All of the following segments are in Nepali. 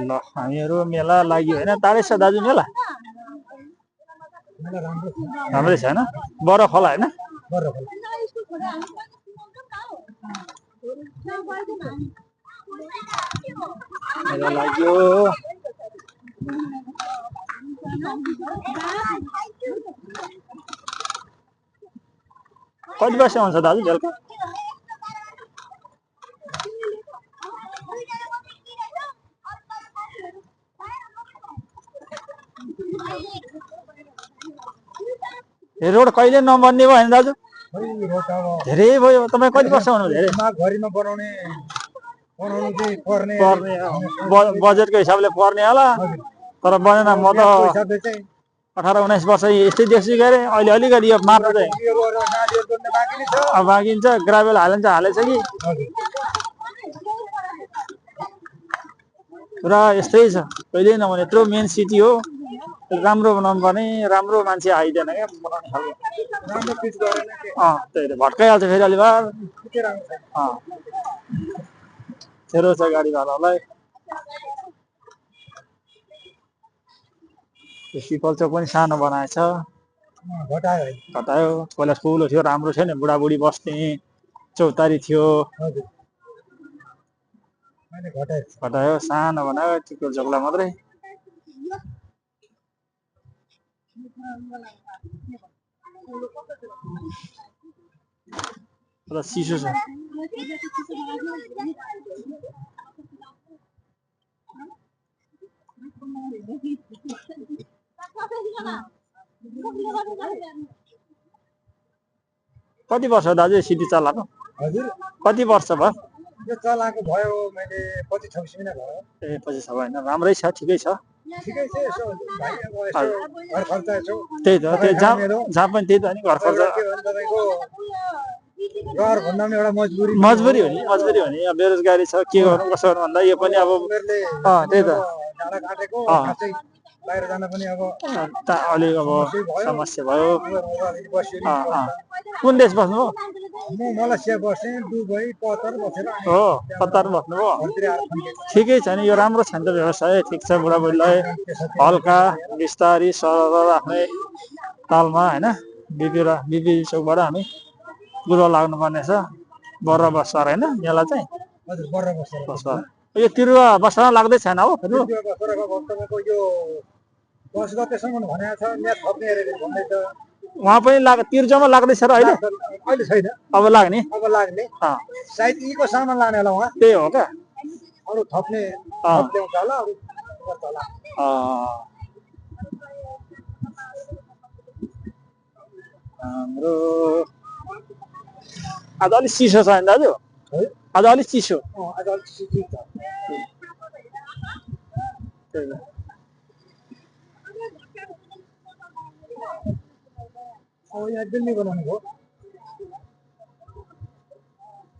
ल हामीहरू मेला लाग्यो होइन टाढै छ दाजु मेला राम्रै छ होइन बडो खोला होइन मेला लाग्यो कति बजे आउँछ दाजु बेलुका रोड कहिले नबन्ने भयो होइन दाजु धेरै भयो तपाईँ कति वर्ष हुनु धेरै बजेटको हिसाबले पर्ने होला तर बनेन म त 18-19 वर्ष यस्तै देख्छु के अरे अहिले अलिकति यो माटो चाहिँ बाँकी छ ग्राभेल हालेछ कि पुरा यस्तै छ कहिले नभने यत्रो मेन सिटी हो राम्रो बनाउनु पर्ने राम्रो मान्छे आइदिएन क्या बनाउने खालको त्यही त भट्काइहाल्छ फेरि अलिबार खेरो छ गाडीवालालाई पिपल चोक पनि सानो बनाएछ घटायो पहिला ठुलो थियो राम्रो थियो नि बुढाबुढी बस्ने चौतारी थियो घटायो सानो बनायो पिपल चोकलाई मात्रै पुरा चिसो छ कति वर्ष दाजु सिटी चलाएको कति वर्ष भयो यो चलाएको भयो मैले 25-26 महिना भयो ए 25 होइन राम्रै छ ठिकै छ त्यही त त्यो जहाँ पनि त्यही त नि घर खर्च मजबुरी हो नि बेरोजगारी छ के गर्नु कसो गर्नु भन्दा यो पनि अब त्यही त बाहिर जान पनि अब अलि अब समस्या भयो कुन देश बस्नु हो म मलेसिया बसेँ दुबई कतार बसेर हो कतार बस्नुभयो ठिकै छ नि यो राम्रो छ नि त व्यवसाय ठिक छ बुढाबुढीलाई हल्का बिस्तारी सरल राख्ने तालमा होइन बिपी चोकबाट हामी बुढो लाग्नु पर्ने छ बर्र बस्छ होइन मेला चाहिँ हजुर बर्र बस्छ यो तिरुवा बस्न लाग्दै छैन हो तपाईँको यो 10 गतेसम्म भनेको छ यहाँ थप्ने अरे भन्दैछ वहाँ पनि तिर्जोमा लाग्दैछ र अहिले छैन अब लाग्ने सायद यीको सामान लाने होला उहाँ त्यही हो क्या अरू थप्ने ल्याउँछ होला हाम्रो आज अलिक चिसो छ नि दाजु आज अलिक चिसो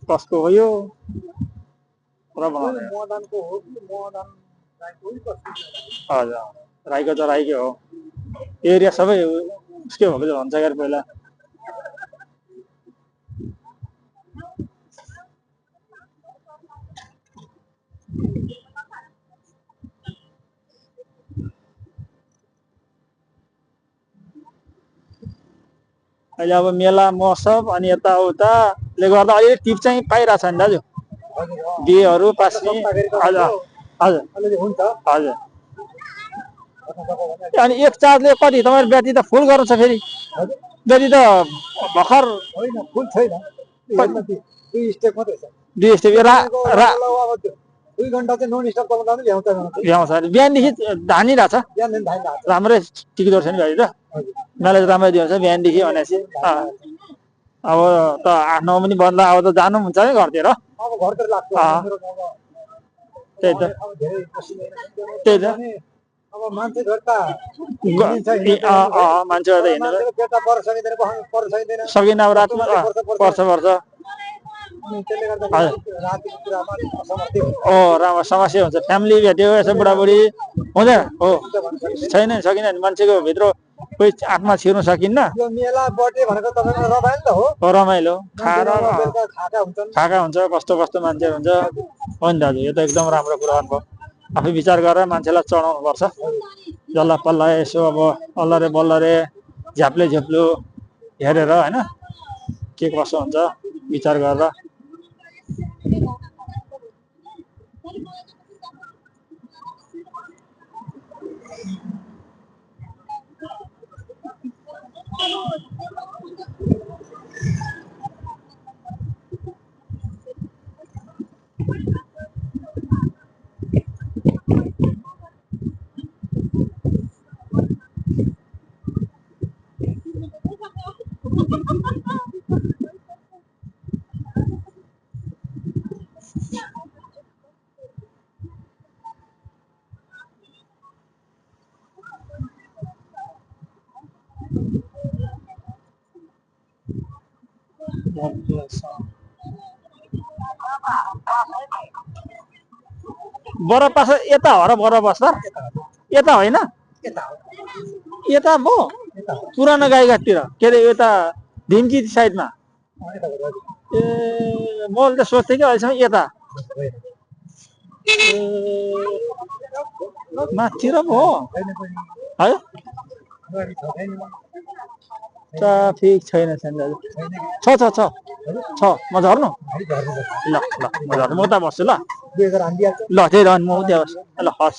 कसको हो यो हजुर राईको त राईकै हो एरिया सबै उसकै भएको भन्छ क्या पहिला अहिले अब मेला महोत्सव अनि यताउताले गर्दा अलिक टिप चाहिँ पाइरहेछ नि दाजु बिहेहरू पास्ने हजुर अनि एक चार्जले कति तपाईँको ब्याट्री त फुल गर्नु छ फेरि ब्याट्री त भर्खर फुल छैन 2 स्टेप मात्रै छ 2 स्टेप 2 घण्टा चाहिँ नन स्टप चलाउँदा ल्याउँछ बिहानदेखि धानिरहेछ राम्रै टिक्दो रहेछ नि गाडी त माइलेज राम्रै दिन्छ बिहानदेखि भनेपछि अब त 8-9 पनि बन्द अब त जानु हुन्छ नि घरतिर त्यही त अब मान्छेहरु त मान्छेहरु त हिँड्नु सकिन अब रातमा पर्छ राम्रो समस्या हुन्छ फ्यामिली भेट्यो यसो बुढाबुढी हुँदैन हो छैन सकिन नि मान्छेको भित्र कोही आत्मा छिर्नु सकिन्न यो मेला बर्थडे भनेको तपाईँको रमाइलो त हो रमाइलो खाएर बेलुका खाएका हुन्छन् खाएका हुन्छ कस्तो कस्तो मान्छे हुन्छ हो नि दाजु यो त एकदम राम्रो कुरा हो आफै विचार गरेर मान्छेलाई चढाउनु पर्छ जल्ला पल्ला यसो अब अल्लरे बल्लरे झ्याप्ले झ्याप्लु हेरेर होइन के कसो हुन्छ विचार गरेर बरफ पास यता हो र बरफ बस्दा यता होइन यता भो पुरानो गाईघाटतिर के अरे यता धिम्की साइडमा ए मैले त सोच्थेँ कि अहिलेसम्म यता माथितिर पो हो है ट्राफिक छैन दाजु छ छ छ छ म झर्नु ल ल म झर्नु म उता बस्छु ल दुई हजार हानिदिइहाल्छ ल त्यही रहनु म उता बस्छु ल हस्